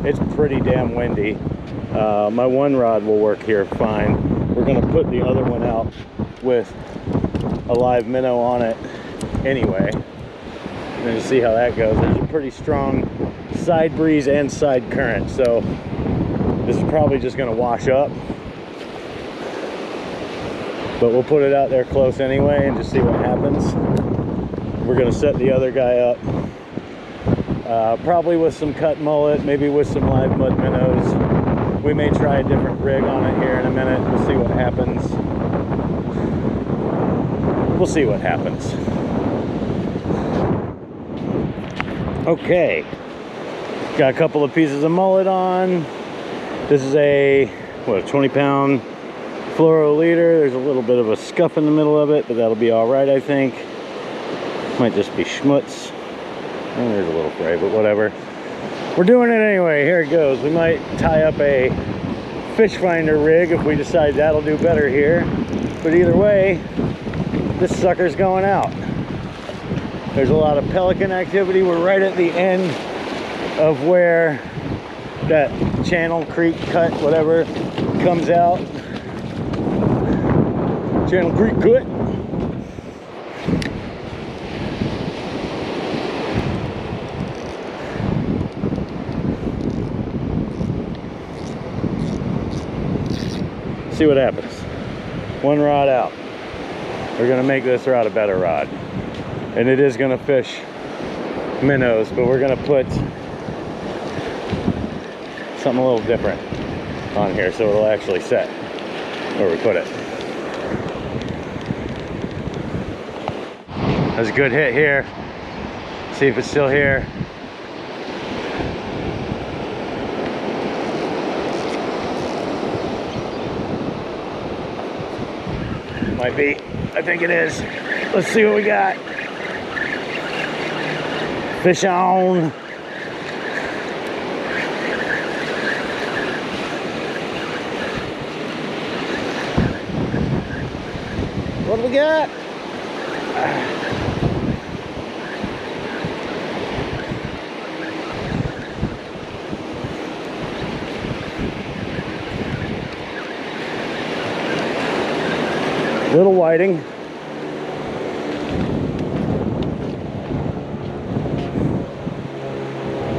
it's pretty damn windy. My one rod will work here fine. We're gonna put the other one out with a live minnow on it anyway, and then see how that goes. There's a pretty strong side breeze and side current, so this is probably just gonna wash up, but we'll put it out there close anyway and just see what happens. We're gonna set the other guy up, probably with some cut mullet, maybe with some live mud minnows. We may try a different rig on it here in a minute. We'll see what happens. We'll see what happens. Okay, got a couple of pieces of mullet on. This is a, what, a 20-pound fluoro leader. There's a little bit of a scuff in the middle of it, but that'll be all right, I think. Might just be schmutz. Oh, there's a little fray, but whatever. We're doing it anyway. Here it goes. We might tie up a fish finder rig if we decide that'll do better here. But either way, this sucker's going out. There's a lot of pelican activity. We're right at the end of where that channel, creek, cut, whatever, comes out. Channel, creek, cut. See what happens. One rod out. We're gonna make this rod a better rod, and it is gonna fish minnows, but we're gonna put something a little different on here so it'll actually set where we put it. That's a good hit here. See if it's still here. Might be. I think it is. Let's see what we got. Fish on. What do we got? Little whiting.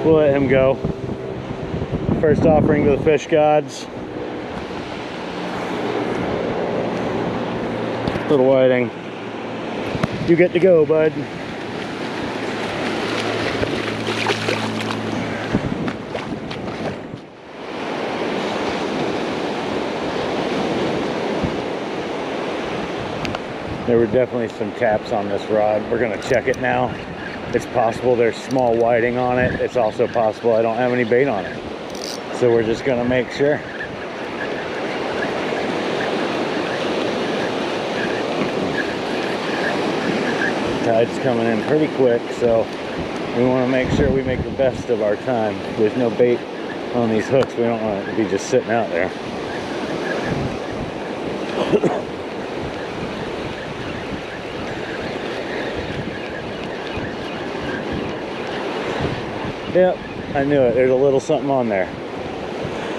We'll let him go. First offering to the fish gods. Little whiting. You get to go, bud. There were definitely some taps on this rod. We're gonna check it now. It's possible there's small whiting on it. It's also possible I don't have any bait on it. So we're just gonna make sure. Tide's coming in pretty quick, so we wanna make sure we make the best of our time. There's no bait on these hooks. We don't want it to be just sitting out there. Yep, I knew it. There's a little something on there.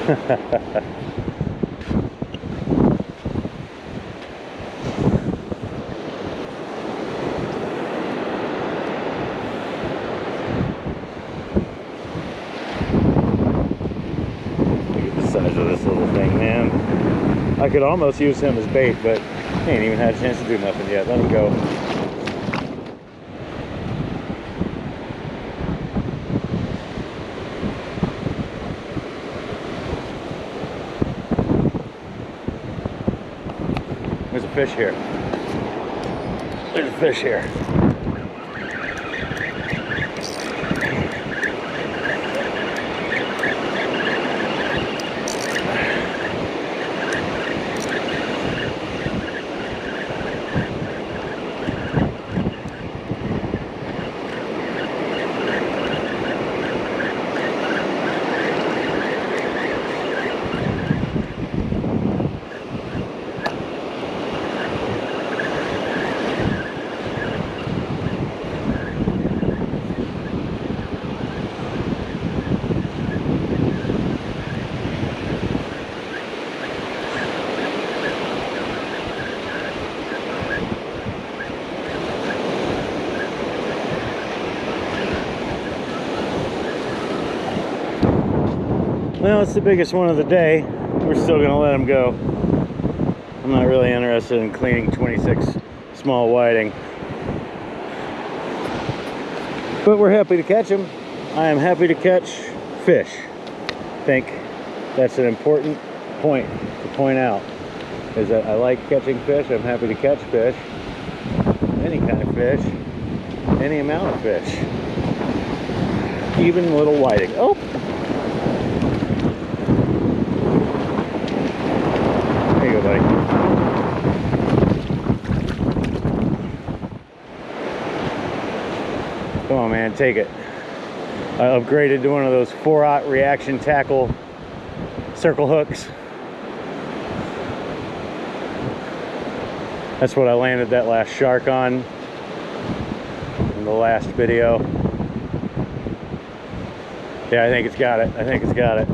Look at the size of this little thing, man. I could almost use him as bait, but he ain't even had a chance to do nothing yet. Let him go. There's a fish here. There's a fish here. Well, it's the biggest one of the day. We're still gonna let him go. I'm not really interested in cleaning 26 small whiting, but we're happy to catch them. I am happy to catch fish. I think that's an important point to point out, is that I like catching fish. I'm happy to catch fish, any kind of fish, any amount of fish, even little whiting. Oh, there you go, buddy. Come on, man, take it. I upgraded to one of those 4/0 reaction tackle circle hooks. That's what I landed that last shark on in the last video. Yeah, I think it's got it. I think it's got it.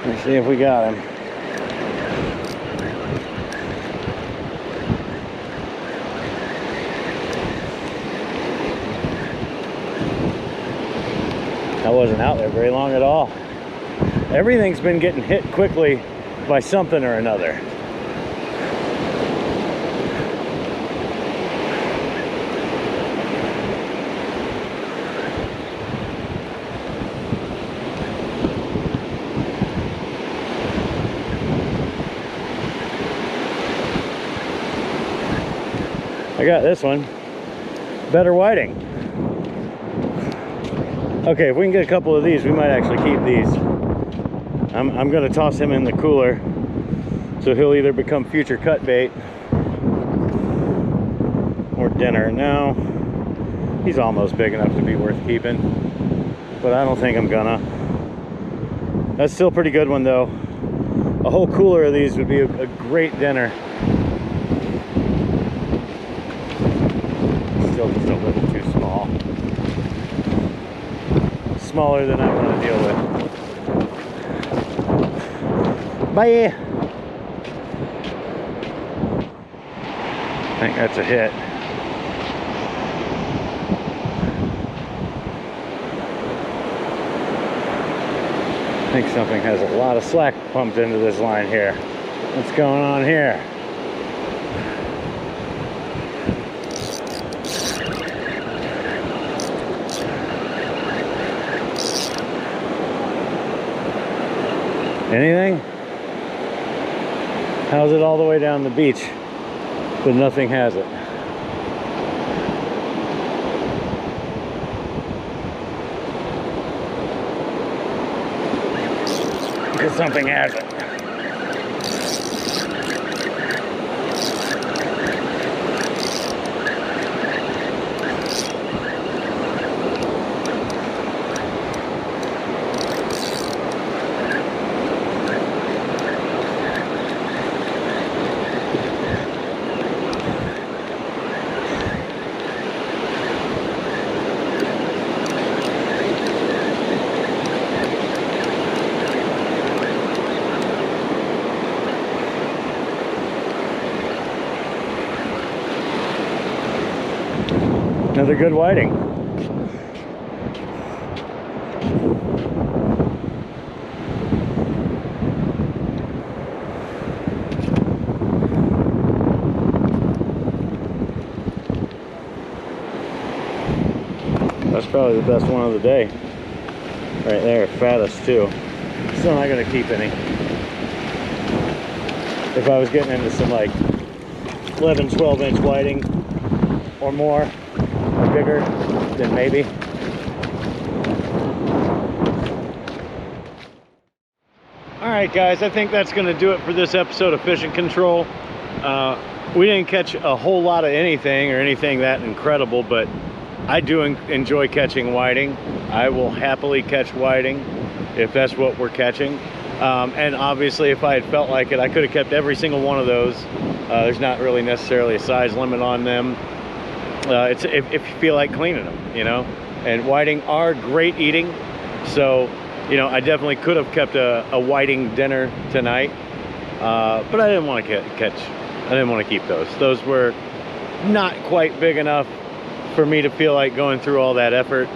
Let's see if we got him. I wasn't out there very long at all. Everything's been getting hit quickly by something or another. I got this one. Better whiting. Okay, if we can get a couple of these, we might actually keep these. I'm gonna toss him in the cooler, so he'll either become future cut bait or dinner. No, he's almost big enough to be worth keeping, but I don't think I'm gonna. That's still a pretty good one though. A whole cooler of these would be a great dinner. Still just a little too small. Smaller than I want to deal with. Bye. I think that's a hit. I think something has a lot of slack pumped into this line here. What's going on here? Anything? How's it all the way down the beach, but nothing has it? Because something has it. Another good whiting. That's probably the best one of the day. Right there, fattest too. Still not gonna keep any. If I was getting into some like 11, 12-inch whiting or more, or bigger, then maybe. All right, guys, I think that's gonna do it for this episode of Fishing Control. We didn't catch a whole lot of anything or anything that incredible, but I do enjoy catching whiting. I will happily catch whiting if that's what we're catching. And obviously, if I had felt like it, I could have kept every single one of those. There's not really necessarily a size limit on them. It's if you feel like cleaning them, you know. And whiting are great eating, so You know, I definitely could have kept a whiting dinner tonight, but I didn't want to I didn't want to keep those. Those were not quite big enough for me to feel like going through all that effort.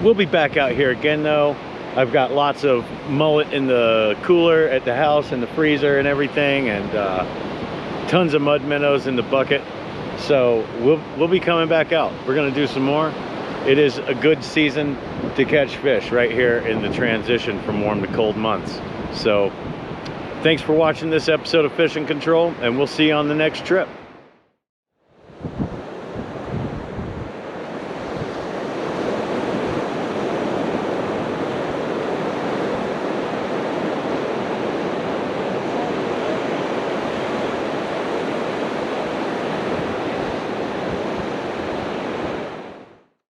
We'll be back out here again though. I've got lots of mullet in the cooler at the house and the freezer and everything, and tons of mud minnows in the bucket. So we'll be coming back out. We're gonna do some more. It is a good season to catch fish right here in the transition from warm to cold months. So thanks for watching this episode of Fishing Control, and we'll see you on the next trip.